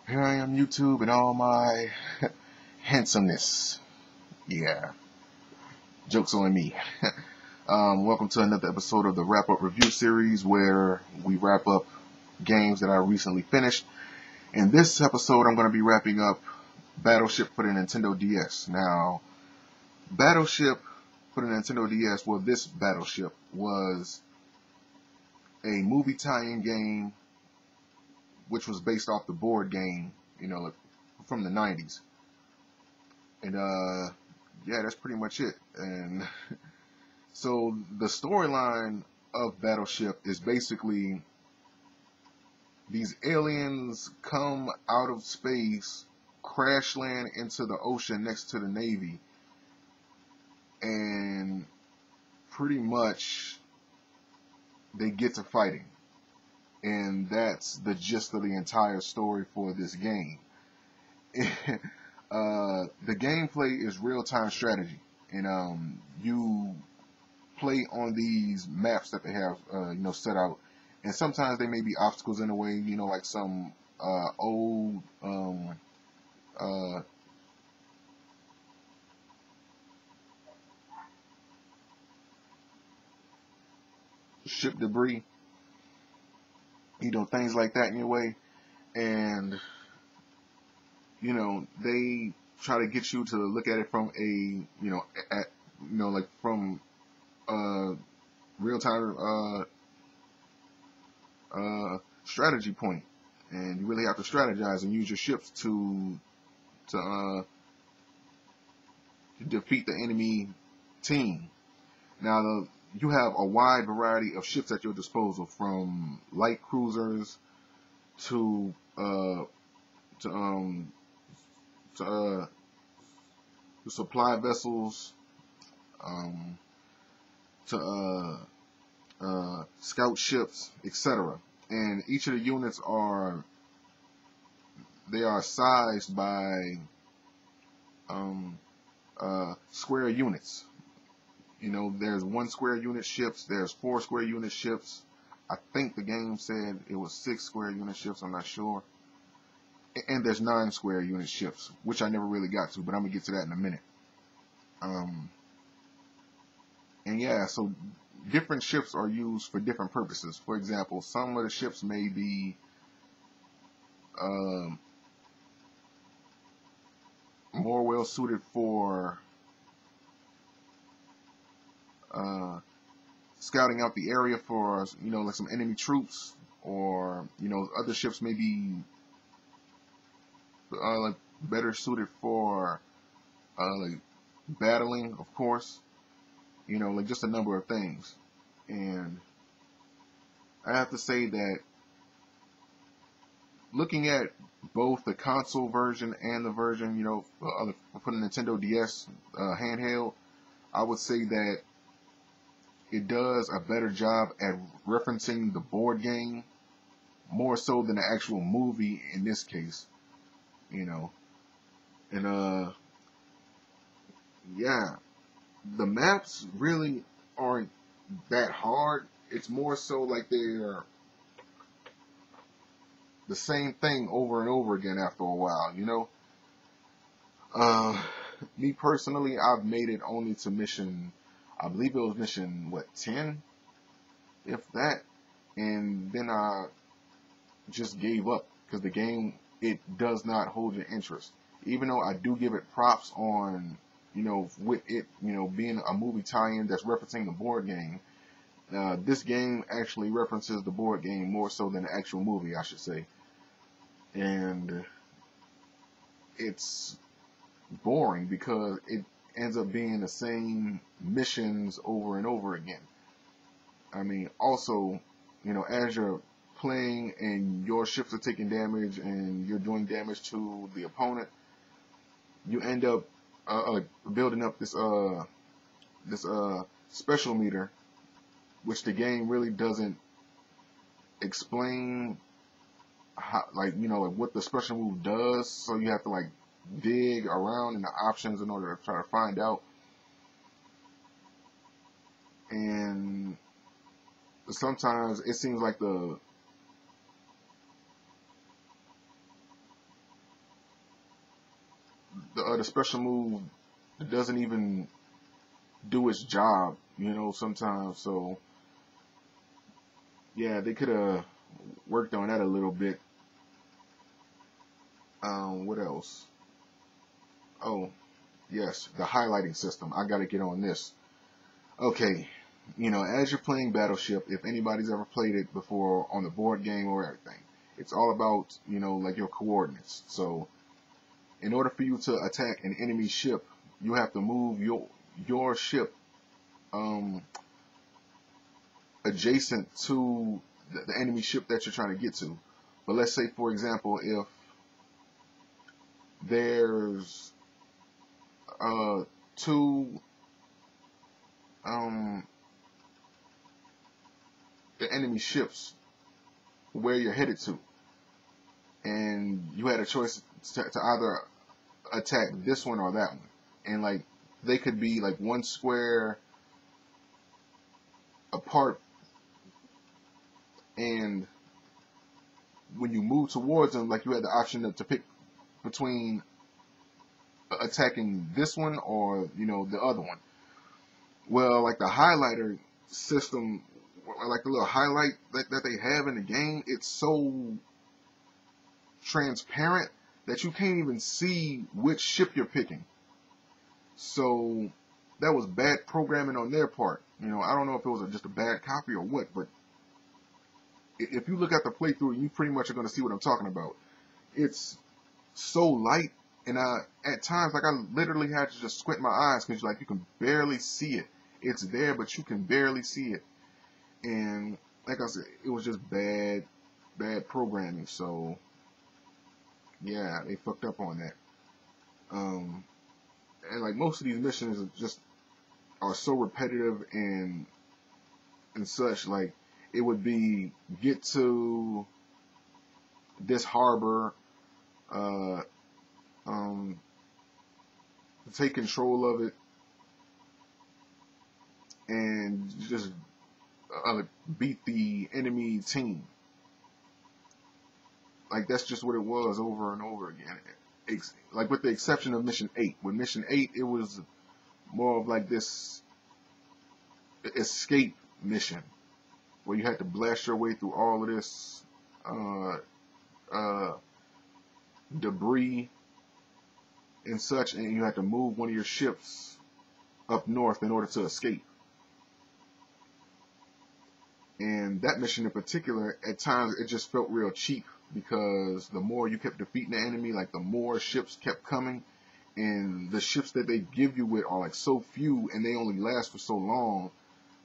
Here I am, YouTube, and all my handsomeness. Yeah, joke's on me. Welcome to another episode of the Wrap Up Review Series, where we wrap up games that I recently finished. In this episode, I'm going to be wrapping up BattleShip for the Nintendo DS. Now, BattleShip for the Nintendo DS, well, this BattleShip was a movie tie-in game, which was based off the board game, from the 90s. And yeah, that's pretty much it. And so the storyline of BattleShip is basically these aliens come out of space, crash land into the ocean next to the Navy, and pretty much they get to fighting. And that's the gist of the entire story for this game. The gameplay is real-time strategy, and you play on these maps that they have, set out, and sometimes there may be obstacles in the way, like some old ship debris, things like that in your way, and they try to get you to look at it from from real time strategy point, and you really have to strategize and use your ships to defeat the enemy team. Now, you have a wide variety of ships at your disposal, from light cruisers to supply vessels, to scout ships, etc. And each of the units are sized by square units. There's 1 square unit ships, there's 4 square unit ships. I think the game said it was 6 square unit ships, I'm not sure. And there's 9 square unit ships, which I never really got to, but I'm going to get to that in a minute. And yeah, so different ships are used for different purposes. For example, some of the ships may be more well suited for scouting out the area for, like some enemy troops, or, other ships may be like better suited for like battling, of course, like just a number of things. And I have to say that looking at both the console version and the version, for the Nintendo DS handheld, I would say that it does a better job at referencing the board game, more so than the actual movie in this case, and yeah, the maps really aren't that hard. It's more so like they're the same thing over and over again after a while, Me personally, I've made it only to mission, I believe it was mission, 10? If that. And then I just gave up, because the game, it does not hold your interest. Even though I do give it props on, with it, being a movie tie-in that's referencing the board game. This game actually references the board game more so than the actual movie, I should say. And it's boring because it ends up being the same missions over and over again. I mean, also, as you're playing and your ships are taking damage and you're doing damage to the opponent, you end up building up this special meter, which the game really doesn't explain how, like what the special move does. So you have to dig around in the options in order to try to find out. And sometimes it seems like the special move doesn't even do its job, sometimes. So yeah, they could have worked on that a little bit. What else? Oh, yes, the highlighting system. I got to get on this. Okay, as you're playing Battleship, if anybody's ever played it before on the board game or everything, it's all about, like your coordinates. So in order for you to attack an enemy ship, you have to move your ship adjacent to the enemy ship that you're trying to get to. But let's say, for example, if there's two the enemy ships where you're headed to, and you had a choice to either attack this one or that one, and like they could be like one square apart, and when you move towards them, like you had the option to pick between attacking this one or the other one. Well, like the highlighter system, like the little highlight that they have in the game, it's so transparent that you can't even see which ship you're picking. So that was bad programming on their part. I don't know if it was just a bad copy or what, but if you look at the playthrough, you pretty much are going to see what I'm talking about. It's so light, and at times, like, I literally had to just squint my eyes because you can barely see it. It's there, but you can barely see it. And like I said, it was just bad programming. So yeah, they fucked up on that. And like most of these missions are so repetitive and such. Like it would be get to this harbor, take control of it, and just beat the enemy team. Like that's just what it was over and over again. Like with the exception of Mission 8. With Mission 8, it was more of like this escape mission where you had to blast your way through all of this debris and such, and you had to move one of your ships up north in order to escape. And that mission in particular, at times it just felt real cheap because the more you kept defeating the enemy, like the more ships kept coming, and the ships that they give you with are like so few and they only last for so long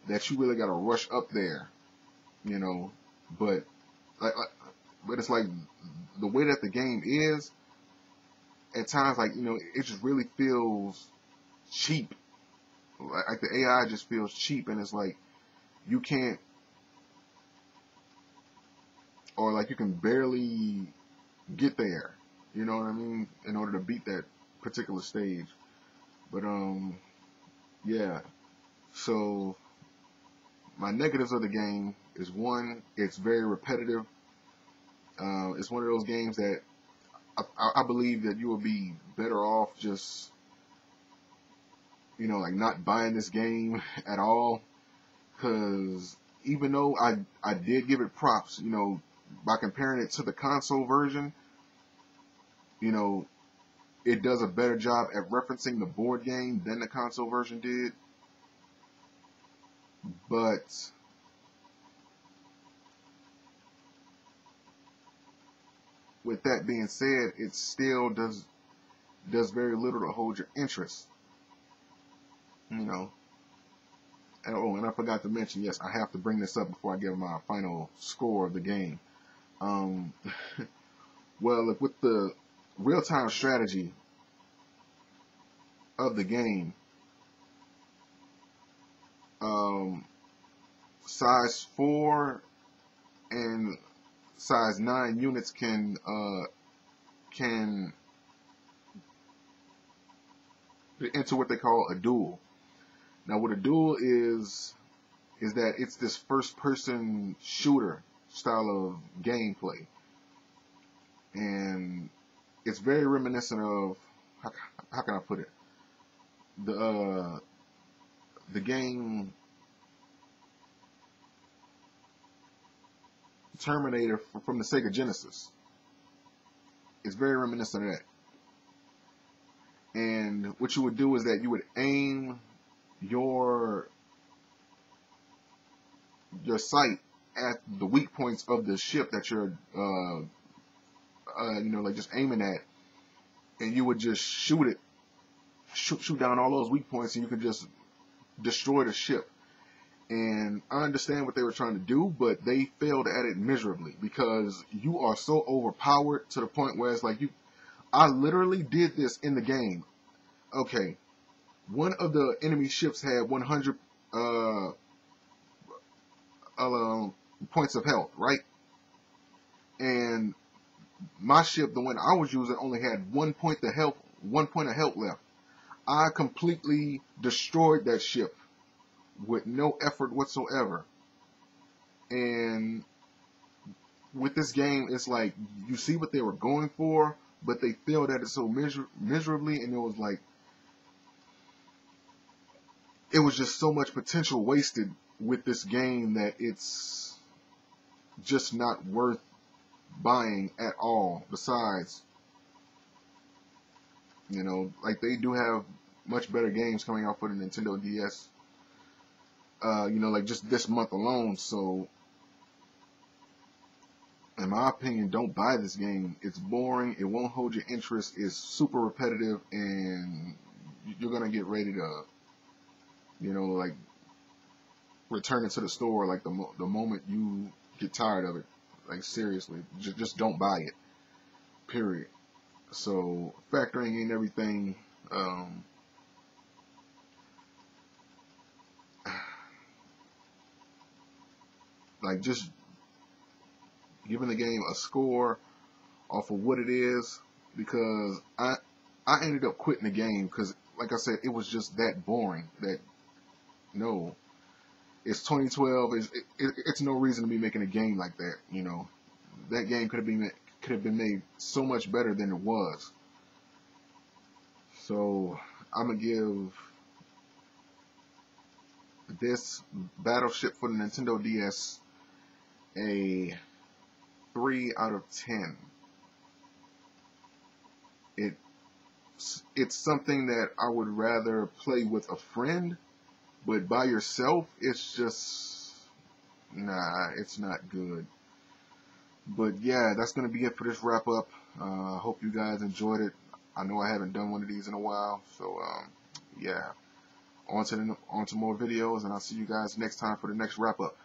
that you really got to rush up there, But but it's like the way that the game is, at times, like it just really feels cheap. Like the AI just feels cheap, and it's like you can't, or like you can barely get there, you know what I mean, in order to beat that particular stage. But yeah. So my negatives of the game is, one, it's very repetitive. It's one of those games that I believe that you will be better off just like not buying this game at all, because even though I did give it props, by comparing it to the console version, it does a better job at referencing the board game than the console version did. But with that being said, it still does very little to hold your interest. And, and I forgot to mention, yes, I have to bring this up before I give my final score of the game. Well, with the real-time strategy of the game, size 4 and size 9 units can enter what they call a duel. Now, what a duel is that it's this first-person shooter style of gameplay, and it's very reminiscent of how can I put it? The game Terminator from the Sega Genesis. It's very reminiscent of that. And what you would do is that you would aim your sight at the weak points of the ship that you're like just aiming at, and you would just shoot down all those weak points, and you could just destroy the ship. And I understand what they were trying to do, but they failed at it miserably, because you are so overpowered to the point where it's like I literally did this in the game. Okay, one of the enemy ships had 100 points of health, right? And my ship, the one I was using, only had 1 point of health left. I completely destroyed that ship with no effort whatsoever. And with this game, it's like you see what they were going for, but they failed at it so miserably, and it was like it was just so much potential wasted with this game that it's just not worth buying at all. Besides, like they do have much better games coming out for the Nintendo DS. Like just this month alone. So, in my opinion, don't buy this game. It's boring. It won't hold your interest. It's super repetitive, and you're gonna get ready to, like return it to the store like the moment you get tired of it. Like seriously, just don't buy it. Period. So factoring in everything, like just giving the game a score off of what it is, because I ended up quitting the game because, like I said, it was just that boring. That no, it's 2012. It's no reason to be making a game like that. That game could have been made so much better than it was. So I'm gonna give this BattleShip for the Nintendo DS a 3 out of 10. It's something that I would rather play with a friend, but by yourself, it's just it's not good. But yeah, that's gonna be it for this wrap up. I hope you guys enjoyed it. I know I haven't done one of these in a while, so yeah. On to more videos, and I'll see you guys next time for the next wrap up.